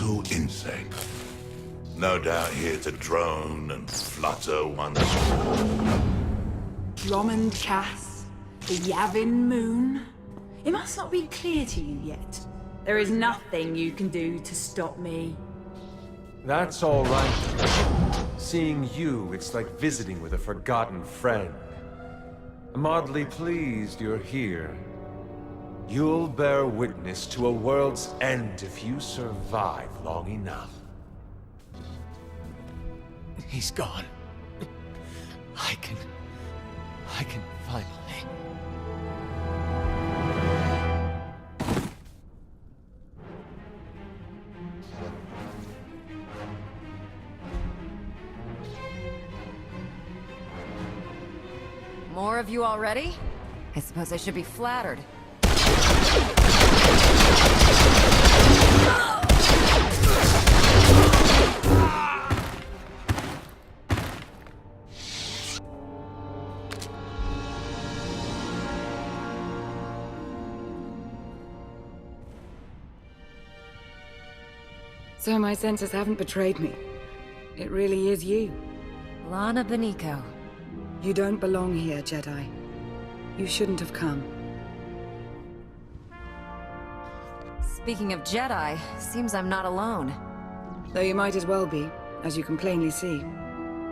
little insect. No doubt here to drone and flutter once more. Drummond Cass, the Yavin Moon. It must not be clear to you yet. There is nothing you can do to stop me. That's all right. Seeing you, it's like visiting with a forgotten friend. I'm oddly pleased you're here. You'll bear witness to a world's end if you survive long enough. He's gone. I can finally... More of you already? I suppose I should be flattered. So my senses haven't betrayed me. It really is you. Lana Beniko. You don't belong here, Jedi. You shouldn't have come. Speaking of Jedi, seems I'm not alone. Though you might as well be, as you can plainly see.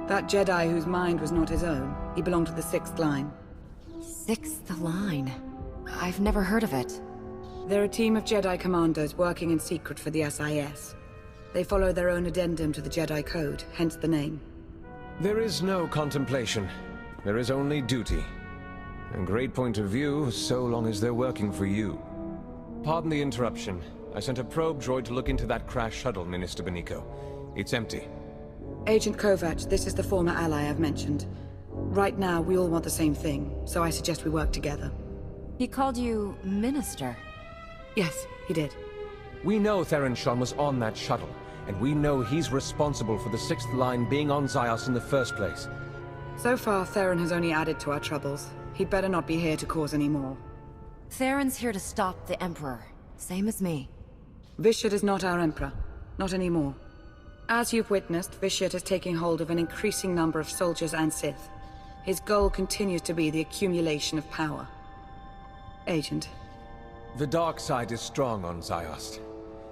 That Jedi whose mind was not his own, he belonged to the 6th line. 6th Line? I've never heard of it. They're a team of Jedi commandos working in secret for the SIS. They follow their own addendum to the Jedi Code, hence the name. There is no contemplation. There is only duty. A great point of view, so long as they're working for you. Pardon the interruption. I sent a probe droid to look into that crash shuttle, Minister Beniko. It's empty. Agent Kovac, this is the former ally I've mentioned. Right now, we all want the same thing, so I suggest we work together. He called you Minister. Yes, he did. We know Theron Shan was on that shuttle, and we know he's responsible for the 6th Line being on Ziost in the first place. So far, Theron has only added to our troubles. He'd better not be here to cause any more. Theron's here to stop the Emperor. Same as me. Vishyt is not our Emperor. Not anymore. As you've witnessed, Vishyt is taking hold of an increasing number of soldiers and Sith. His goal continues to be the accumulation of power. Agent. The dark side is strong on Ziost.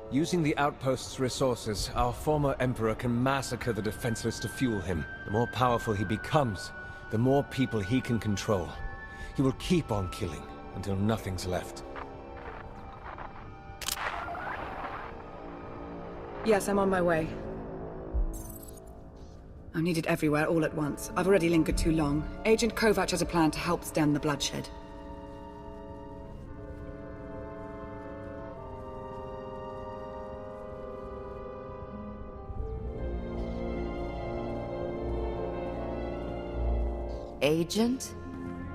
Using the outpost's resources, our former Emperor can massacre the defenseless to fuel him. The more powerful he becomes, the more people he can control. He will keep on killing, until nothing's left. Yes, I'm on my way. I'm needed everywhere, all at once. I've already lingered too long. Agent Kovac has a plan to help stem the bloodshed. Agent?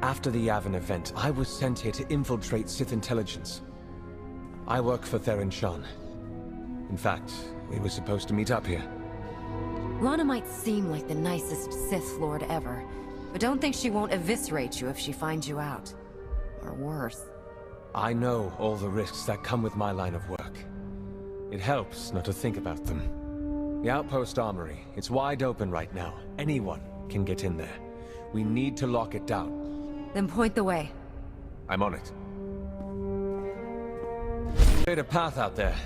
After the Yavin event, I was sent here to infiltrate Sith intelligence. I work for Theron Shan. In fact, we were supposed to meet up here. Lana might seem like the nicest Sith Lord ever, but don't think she won't eviscerate you if she finds you out. Or worse. I know all the risks that come with my line of work. It helps not to think about them. The outpost armory, it's wide open right now. Anyone can get in there. We need to lock it down. Then point the way. I'm on it. Create a path out there.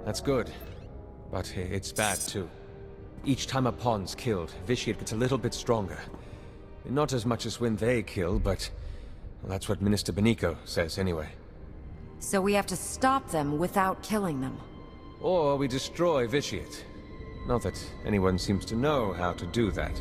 That's good. But it's bad too. Each time a pawn's killed, Vishyt gets a little bit stronger. Not as much as when they kill, but well, that's what Minister Beniko says anyway. So we have to stop them without killing them. Or we destroy Vishyt. Not that anyone seems to know how to do that.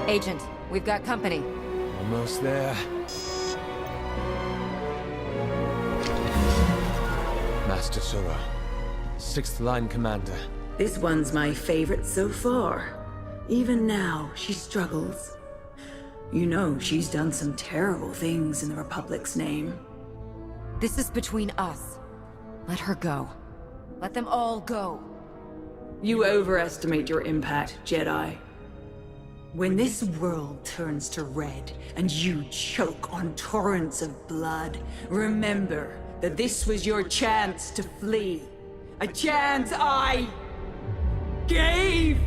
Agent, we've got company. Almost there. Master Sura, 6th Line Commander. This one's my favorite so far. Even now, she struggles. You know, she's done some terrible things in the Republic's name. This is between us. Let her go. Let them all go. You overestimate your impact, Jedi. When this world turns to red and you choke on torrents of blood, remember that this was your chance to flee. A chance I gave!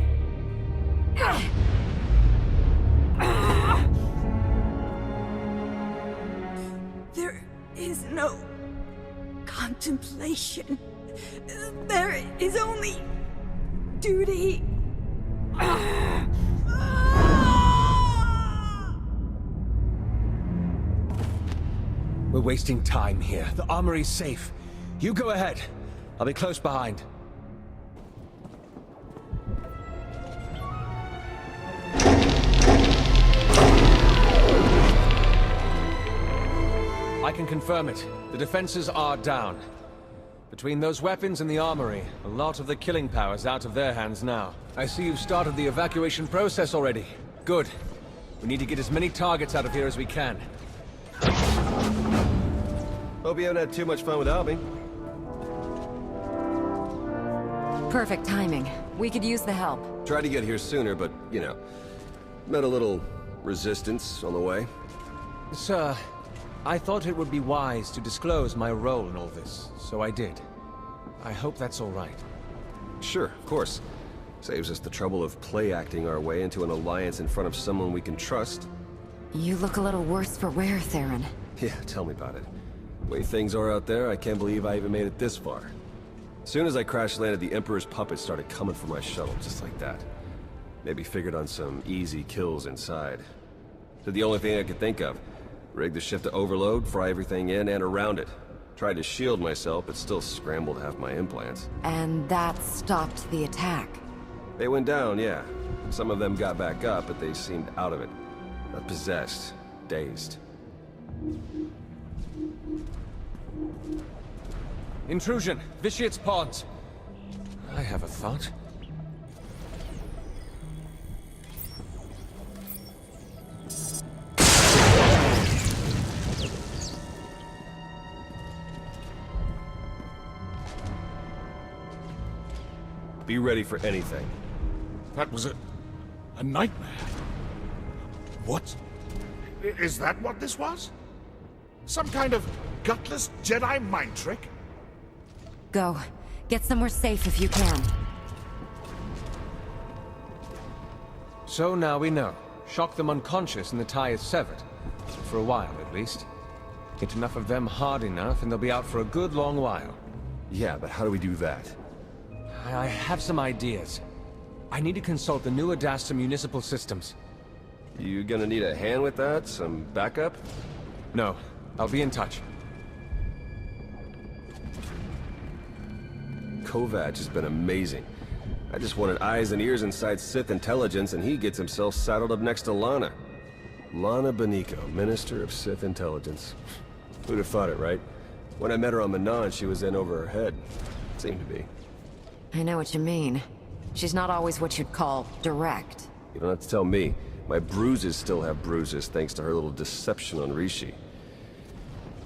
There is no contemplation. There is only duty. We're wasting time here. The armory's safe. You go ahead. I'll be close behind. I can confirm it. The defenses are down. Between those weapons and the armory, a lot of the killing power's out of their hands now. I see you've started the evacuation process already. Good. We need to get as many targets out of here as we can. Hope you haven't had too much fun without me. Perfect timing. We could use the help. Tried to get here sooner, but, you know, met a little resistance on the way. Sir, I thought it would be wise to disclose my role in all this, so I did. I hope that's all right. Sure, of course. Saves us the trouble of play-acting our way into an alliance in front of someone we can trust. You look a little worse for wear, Theron. Yeah, tell me about it. The way things are out there, I can't believe I even made it this far. As soon as I crash-landed, the Emperor's puppets started coming for my shuttle, just like that. Maybe figured on some easy kills inside. Did the only thing I could think of. Rigged the ship to overload, fry everything in and around it. Tried to shield myself, but still scrambled half my implants. And that stopped the attack. They went down, yeah. Some of them got back up, but they seemed out of it. Not possessed. Dazed. Intrusion! Vitiate's pawns! I have a thought. Be ready for anything. That was a nightmare. What? Is that what this was? Some kind of gutless Jedi mind trick? Go. Get somewhere safe if you can. So now we know. Shock them unconscious and the tie is severed. For a while, at least. Hit enough of them hard enough and they'll be out for a good long while. Yeah, but how do we do that? I have some ideas. I need to consult the new Adasta municipal systems. You gonna need a hand with that? Some backup? No, I'll be in touch. Kovac has been amazing. I just wanted eyes and ears inside Sith intelligence, and he gets himself saddled up next to Lana. Lana Beniko, Minister of Sith Intelligence. Who'd have thought it, right? When I met her on Manon, she was in over her head. Seemed to be. I know what you mean. She's not always what you'd call direct. You don't have to tell me. My bruises still have bruises, thanks to her little deception on Rishi.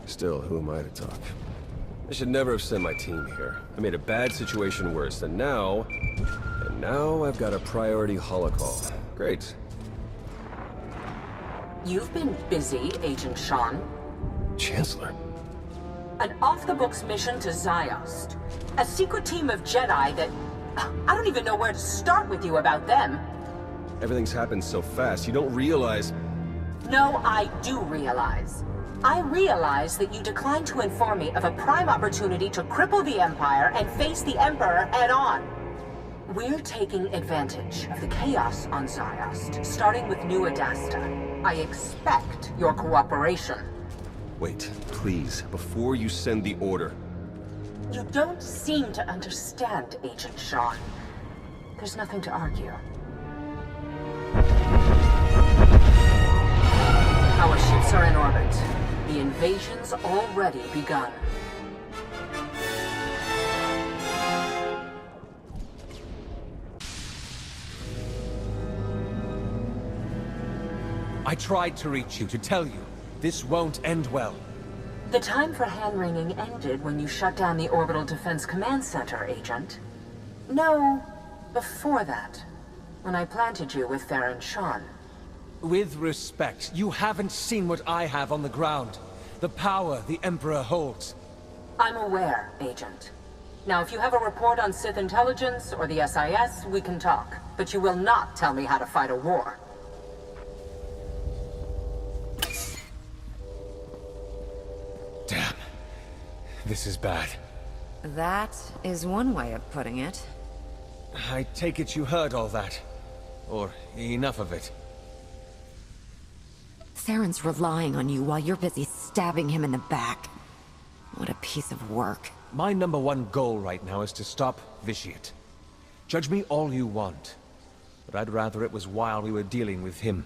Still, who am I to talk? I should never have sent my team here. I made a bad situation worse, and now I've got a priority holocall. Great. You've been busy, Agent Sean. Chancellor. An off-the-books mission to Ziost. A secret team of Jedi that... I don't even know where to start with you about them. Everything's happened so fast, you don't realize... No, I do realize. I realize that you declined to inform me of a prime opportunity to cripple the Empire and face the Emperor head-on. We're taking advantage of the chaos on Ziost, starting with New Adasta. I expect your cooperation. Wait, please, before you send the order. You don't seem to understand, Agent Sean. There's nothing to argue. Our ships are in orbit. The invasion's already begun. I tried to reach you, to tell you. This won't end well. The time for hand-wringing ended when you shut down the Orbital Defense Command Center, Agent. No, before that. When I planted you with Farron Shan. With respect, you haven't seen what I have on the ground. The power the Emperor holds. I'm aware, Agent. Now, if you have a report on Sith intelligence or the SIS, we can talk. But you will not tell me how to fight a war. Damn. This is bad. That is one way of putting it. I take it you heard all that. Or enough of it. Theron's relying on you while you're busy stabbing him in the back. What a piece of work. My #1 goal right now is to stop Vitiate. Judge me all you want, but I'd rather it was while we were dealing with him.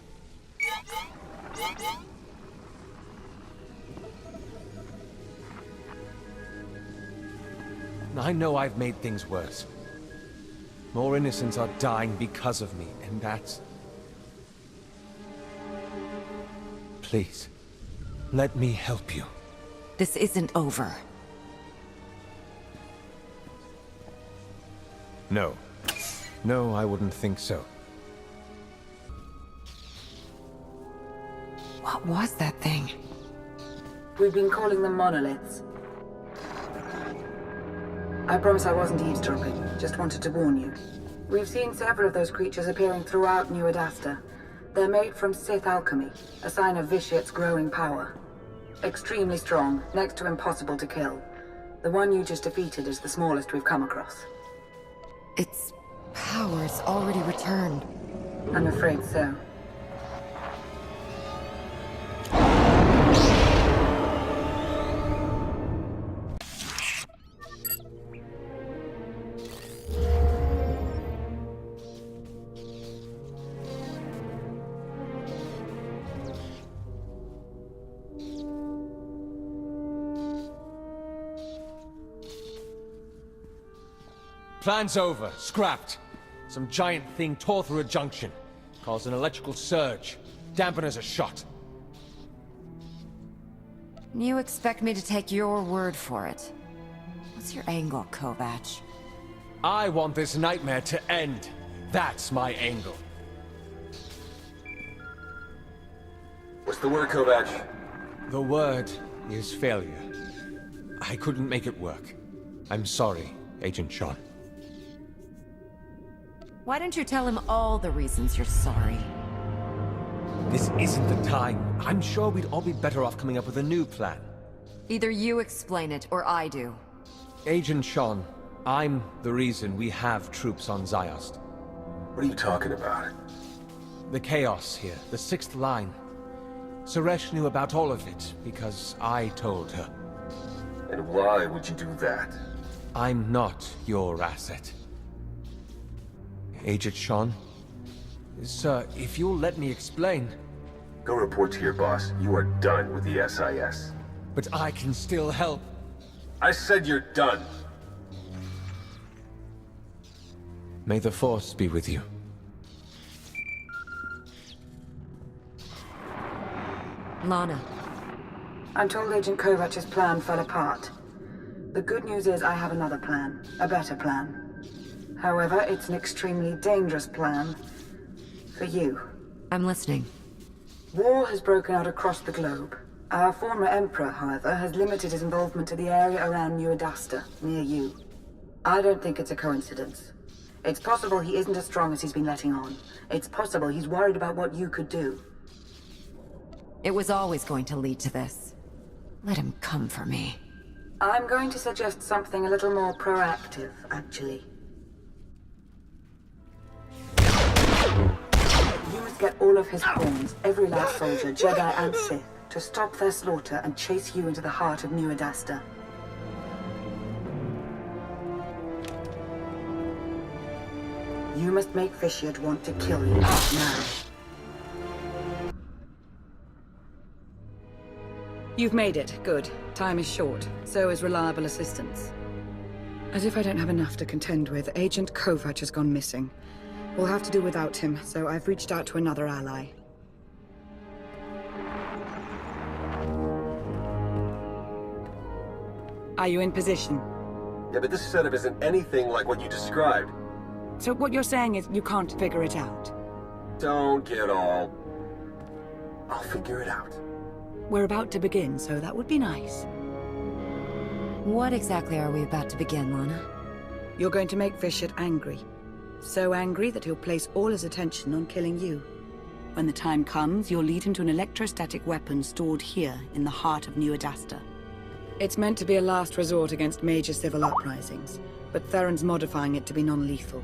I know I've made things worse. More innocents are dying because of me, and that's... Please, let me help you. This isn't over. No. No, I wouldn't think so. What was that thing? We've been calling them monoliths. I promise I wasn't eavesdropping, just wanted to warn you. We've seen several of those creatures appearing throughout New Adasta. They're made from Sith alchemy, a sign of Vitiate's growing power. Extremely strong, next to impossible to kill. The one you just defeated is the smallest we've come across. Its power's already returned. I'm afraid so. Plan's over. Scrapped. Some giant thing tore through a junction. Caused an electrical surge. Dampeners are shot. You expect me to take your word for it? What's your angle, Kovac? I want this nightmare to end. That's my angle. What's the word, Kovac? The word is failure. I couldn't make it work. I'm sorry, Agent Shan. Why don't you tell him all the reasons you're sorry? This isn't the time. I'm sure we'd all be better off coming up with a new plan. Either you explain it, or I do. Agent Shan, I'm the reason we have troops on Ziost. What are you talking about? The chaos here, the 6th line. Suresh knew about all of it, because I told her. And why would you do that? I'm not your asset. Agent Shan? Sir, if you'll let me explain... Go report to your boss. You are done with the SIS. But I can still help. I said you're done. May the Force be with you. Lana. I'm told Agent Kovac's plan fell apart. The good news is I have another plan. A better plan. However, it's an extremely dangerous plan. For you. I'm listening. War has broken out across the globe. Our former Emperor, however, has limited his involvement to the area around New Adasta, near you. I don't think it's a coincidence. It's possible he isn't as strong as he's been letting on. It's possible he's worried about what you could do. It was always going to lead to this. Let him come for me. I'm going to suggest something a little more proactive, actually. You must get all of his pawns, every last soldier, Jedi and Sith, to stop their slaughter and chase you into the heart of New Adasta. You must make Vitiate want to kill you now. You've made it. Good. Time is short. So is reliable assistance. As if I don't have enough to contend with, Agent Kovac has gone missing. We'll have to do without him, so I've reached out to another ally. Are you in position? Yeah, but this setup isn't anything like what you described. So what you're saying is you can't figure it out? Don't get all... I'll figure it out. We're about to begin, so that would be nice. What exactly are we about to begin, Lana? You're going to make Vishit angry. So angry that he'll place all his attention on killing you. When the time comes, you'll lead him to an electrostatic weapon stored here in the heart of New Adasta. It's meant to be a last resort against major civil uprisings, but Theron's modifying it to be non-lethal.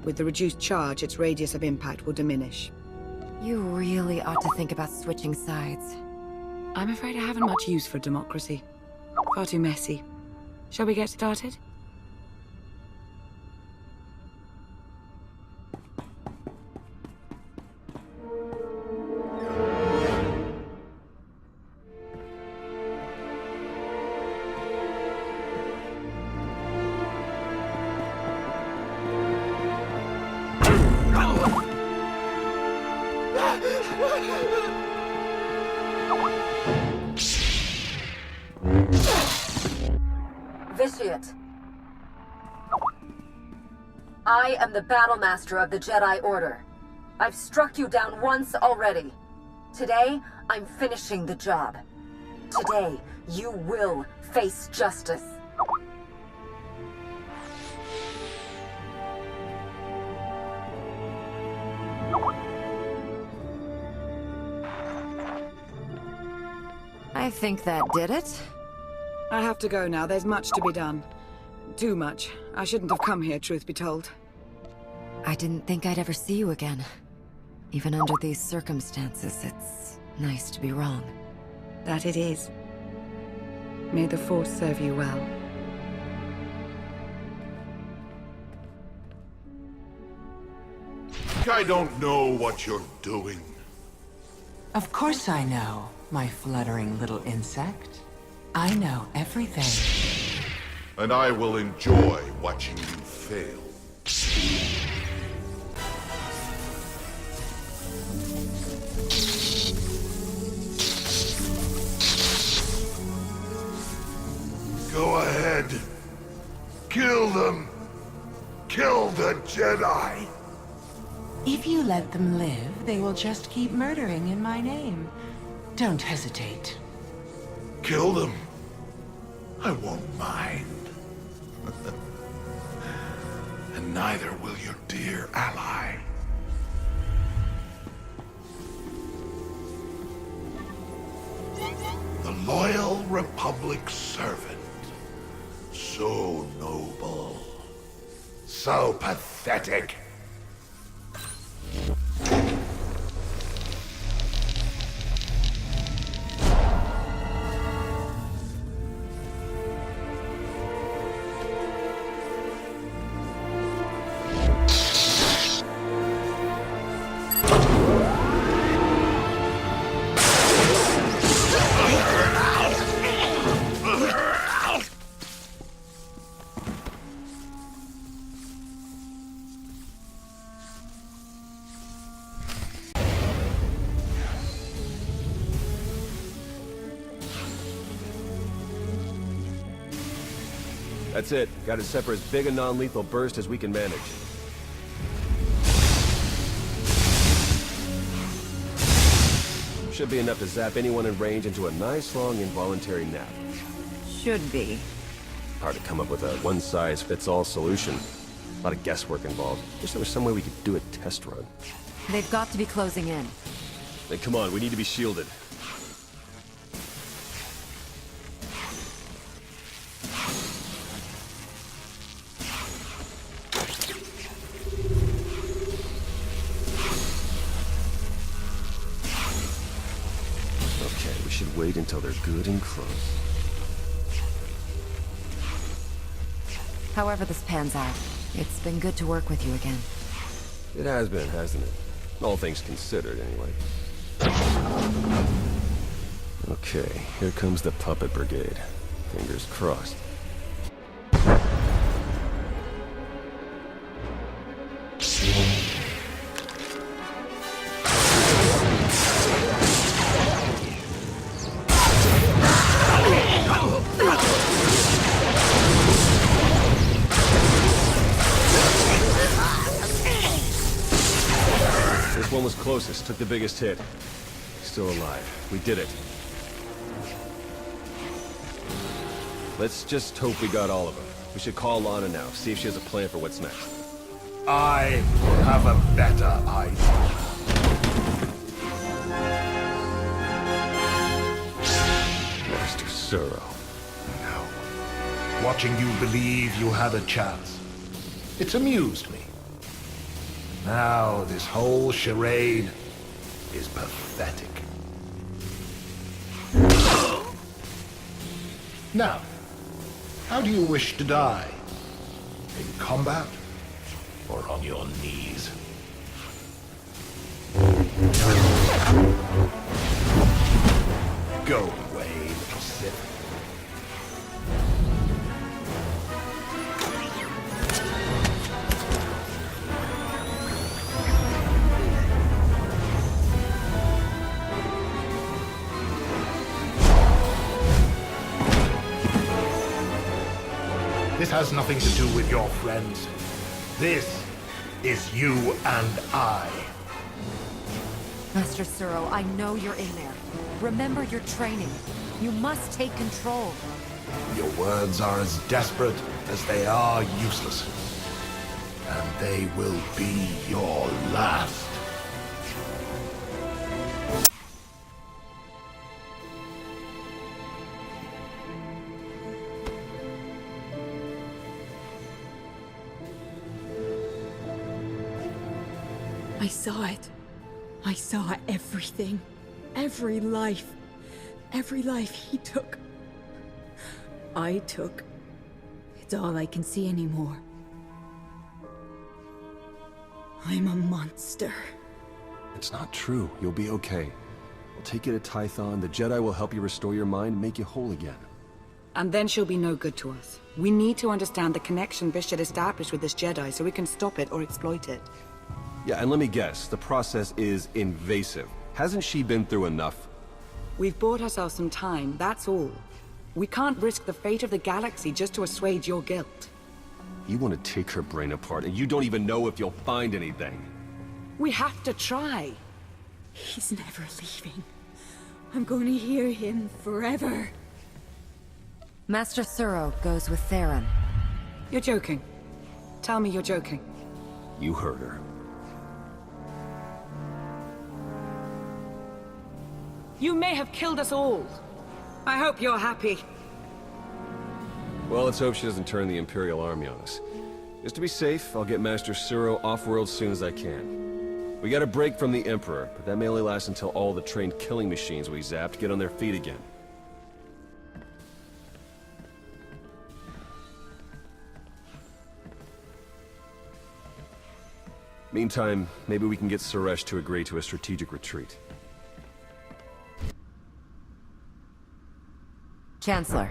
With the reduced charge, its radius of impact will diminish. You really ought to think about switching sides. I'm afraid I haven't much use for democracy. Far too messy. Shall we get started? Vitiate. I am the Battlemaster of the Jedi Order. I've struck you down once already. Today, I'm finishing the job. Today, you will face justice. I think that did it. I have to go now. There's much to be done. Too much. I shouldn't have come here, truth be told. I didn't think I'd ever see you again. Even under these circumstances, it's nice to be wrong. That it is. May the Force serve you well. I don't know what you're doing. Of course I know, my fluttering little insect. I know everything. And I will enjoy watching you fail. Go ahead. Kill them. Kill the Jedi. If you let them live, they will just keep murdering in my name. Don't hesitate. Kill them. I won't mind. And neither will your dear ally. The loyal Republic servant. So noble. So pathetic. That's it. Got it set for as big a non-lethal burst as we can manage. Should be enough to zap anyone in range into a nice long involuntary nap. Should be. Hard to come up with a one-size-fits-all solution. A lot of guesswork involved. Wish there was some way we could do a test run. They've got to be closing in. Then come on, we need to be shielded. Wait until they're good and close. However this pans out, it's been good to work with you again. It has been, hasn't it? All things considered, anyway. Okay, here comes the Puppet Brigade. Fingers crossed. Which one was closest? Took the biggest hit. Still alive. We did it. Let's just hope we got all of them. We should call Lana now, see if she has a plan for what's next. I have a better idea. Master Suro. No. Watching you believe you had a chance. It's amused me. Now this whole charade is pathetic. Now, how do you wish to die? In combat? Or on your knees? Go away, little Sith. This has nothing to do with your friends. This is you and I. Master Suro, I know you're in there. Remember your training. You must take control. Your words are as desperate as they are useless. And they will be your last. I saw it. I saw everything. Every life. Every life he took. I took. It's all I can see anymore. I'm a monster. It's not true. You'll be okay. We'll take you to Tython. The Jedi will help you restore your mind and make you whole again. And then she'll be no good to us. We need to understand the connection Bishop established with this Jedi so we can stop it or exploit it. Yeah, and let me guess. The process is invasive. Hasn't she been through enough? We've bought ourselves some time, that's all. We can't risk the fate of the galaxy just to assuage your guilt. You want to take her brain apart, and you don't even know if you'll find anything. We have to try. He's never leaving. I'm going to hear him forever. Master Suro goes with Theron. You're joking. Tell me you're joking. You heard her. You may have killed us all. I hope you're happy. Well, let's hope she doesn't turn the Imperial Army on us. Just to be safe, I'll get Master Suro off-world as soon as I can. We got a break from the Emperor, but that may only last until all the trained killing machines we zapped get on their feet again. Meantime, maybe we can get Suresh to agree to a strategic retreat. Chancellor.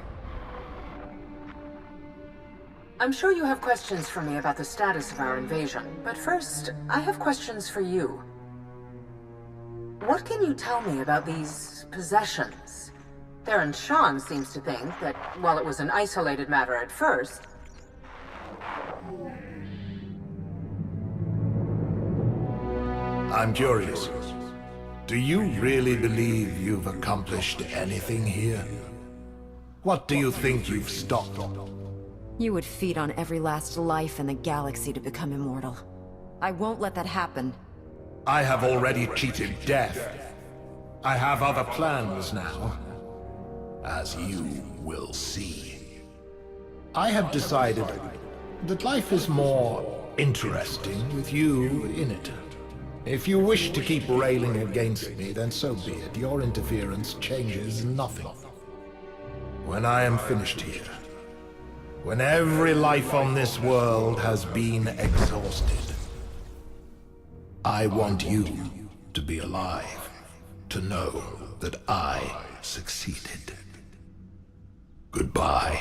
I'm sure you have questions for me about the status of our invasion, but first, I have questions for you. What can you tell me about these possessions? Theron Shan seems to think that, while it was an isolated matter at first... I'm curious. Do you really believe you've accomplished anything here? What do you think you've stopped? You would feed on every last life in the galaxy to become immortal. I won't let that happen. I have already cheated death. I have other plans now, as you will see. I have decided that life is more interesting with you in it. If you wish to keep railing against me, then so be it. Your interference changes nothing. When I am finished here, when every life on this world has been exhausted, I want you to be alive, to know that I succeeded. Goodbye.